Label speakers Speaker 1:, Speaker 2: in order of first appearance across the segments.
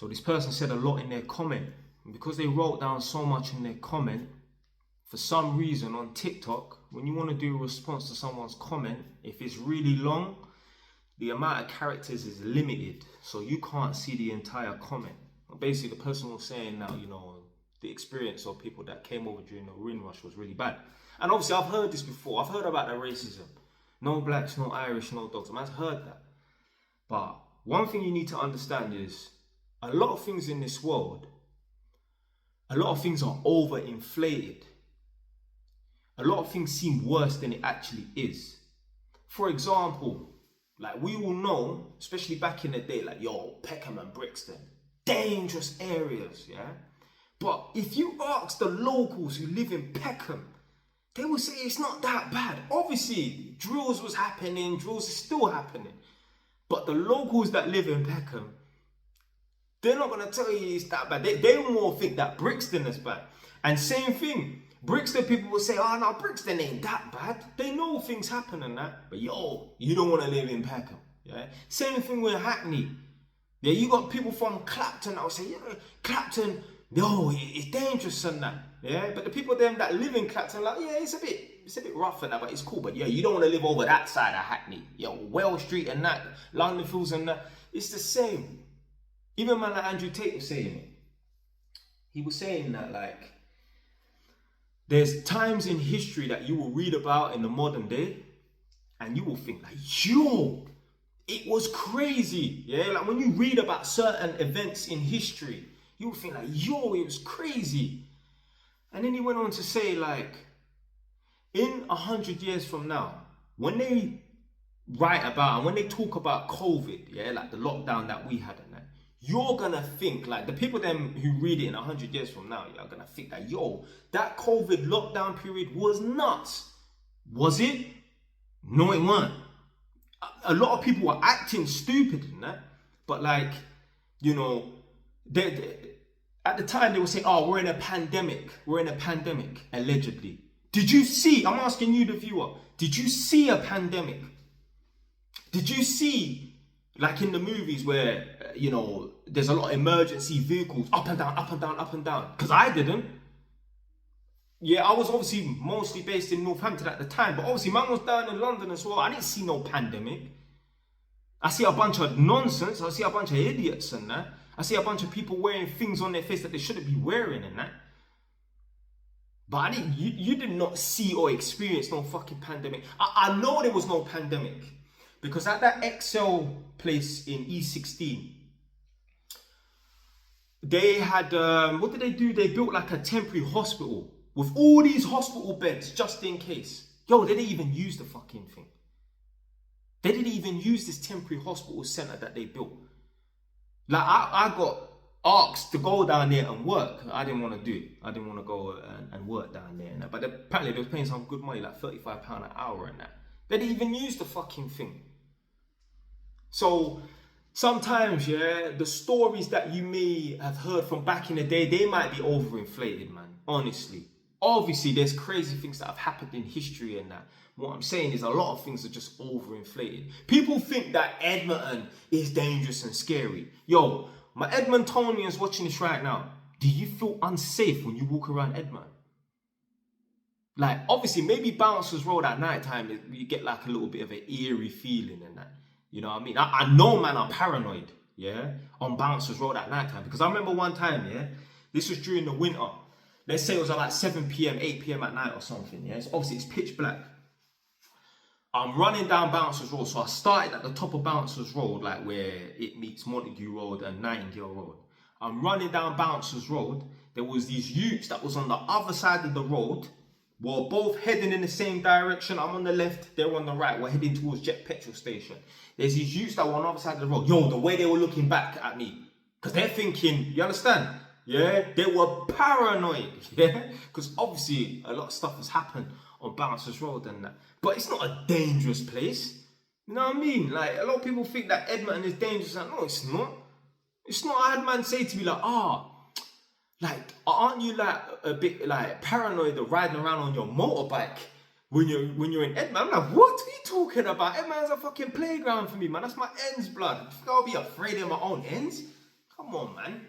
Speaker 1: So this person said a lot in their comment. And because they wrote down so much in their comment, for some reason on TikTok, when you want to do a response to someone's comment, if it's really long, the amount of characters is limited. So you can't see the entire comment. Basically, the person was saying now, the experience of people that came over during the Windrush was really bad. And obviously, I've heard this before. I've heard about the racism. No blacks, no Irish, no dogs. I've heard that. But one thing you need to understand is a lot of things in this world, a lot of things are overinflated. A lot of things seem worse than it actually is. For example, like we all know, especially back in the day, like, Peckham and Brixton, dangerous areas, yeah? But if you ask the locals who live in Peckham, they will say it's not that bad. Obviously, drills was happening, drills is still happening. But the locals that live in Peckham, they're not going to tell you it's that bad. They more think that Brixton is bad. And same thing, Brixton people will say, no, Brixton ain't that bad. They know things happen and that. But you don't want to live in Peckham. Yeah? Same thing with Hackney. Yeah, you got people from Clapton that will say, Clapton, it's dangerous and that. Yeah, but the people them that live in Clapton, like, it's a bit rough and that, but it's cool. But you don't want to live over that side of Hackney. Wells Street and that, London Fields and that. It's the same. Even man like Andrew Tate was saying it. He was saying that, like, there's times in history that you will read about in the modern day and you will think like, it was crazy. Yeah, like when you read about certain events in history, you will think like, it was crazy. And then he went on to say, like, in 100 years from now, when they write about and when they talk about COVID, yeah, like the lockdown that we had and that, you're gonna think like the people them who read it in 100 years from now, you're gonna think that that COVID lockdown period was nuts. Was it? No, it weren't. A lot of people were acting stupid in that, but like, at the time they would say, we're in a pandemic, allegedly. Did you see, I'm asking you the viewer, did you see a pandemic? Did you see, like in the movies where, there's a lot of emergency vehicles, up and down, up and down, up and down? Because I didn't. Yeah, I was obviously mostly based in Northampton at the time, but obviously man was down in London as well. I didn't see no pandemic. I see a bunch of nonsense. I see a bunch of idiots and that. I see a bunch of people wearing things on their face that they shouldn't be wearing and that. But you did not see or experience no fucking pandemic. I know there was no pandemic. Because at that Excel place in E16, they had, what did they do? They built like a temporary hospital with all these hospital beds just in case. They didn't even use the fucking thing. They didn't even use this temporary hospital center that they built. Like, I got asked to go down there and work. I didn't want to do it. I didn't want to go and work down there. And that. But apparently they was paying some good money, like £35 an hour and that. They didn't even use the fucking thing. So sometimes, the stories that you may have heard from back in the day, they might be overinflated, man. Honestly. Obviously, there's crazy things that have happened in history and that. What I'm saying is a lot of things are just overinflated. People think that Edmonton is dangerous and scary. My Edmontonians watching this right now, do you feel unsafe when you walk around Edmonton? Like, obviously, maybe Bouncers Road at night time, you get like a little bit of an eerie feeling and that. You know what I mean? I know, man, I'm paranoid, on Bouncers Road at night time. Because I remember one time, this was during the winter. Let's say it was at like 7 p.m, 8 p.m. at night or something, Obviously, it's pitch black. I'm running down Bouncers Road. So I started at the top of Bouncers Road, like where it meets Montague Road and Nightingale Road. I'm running down Bouncers Road. There was these youths that was on the other side of the road. We're both heading in the same direction. I'm on the left, they're on the right. We're heading towards Jet Petrol Station. There's these youths that were on the other side of the road. The way they were looking back at me. Because they're thinking, you understand? They were paranoid. Because obviously a lot of stuff has happened on Bouncers Road and that. But it's not a dangerous place. You know what I mean? Like, a lot of people think that Edmonton is dangerous. Like, no, it's not. It's not. I had man say to me like, like, aren't you like a bit like paranoid of riding around on your motorbike when you're in Edmonton? I'm like, what are you talking about? Edmonton's a fucking playground for me, man. That's my ends, blood. You think I'll be afraid of my own ends? Come Come on, man.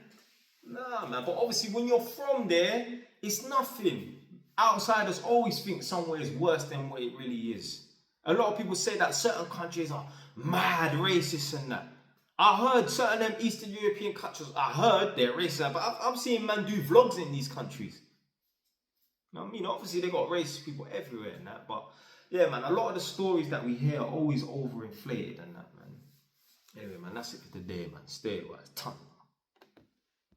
Speaker 1: Nah, man. But obviously, when you're from there, it's nothing. Outsiders always think somewhere is worse than what it really is. A lot of people say that certain countries are mad racist and that. I heard certain them Eastern European countries, I heard they're racist, but I'm seeing man do vlogs in these countries. You know what I mean? Obviously, they got racist people everywhere and that, but yeah, man, a lot of the stories that we hear are always overinflated and that, man. Anyway, man, that's it for today, man. Stay wise. Ton.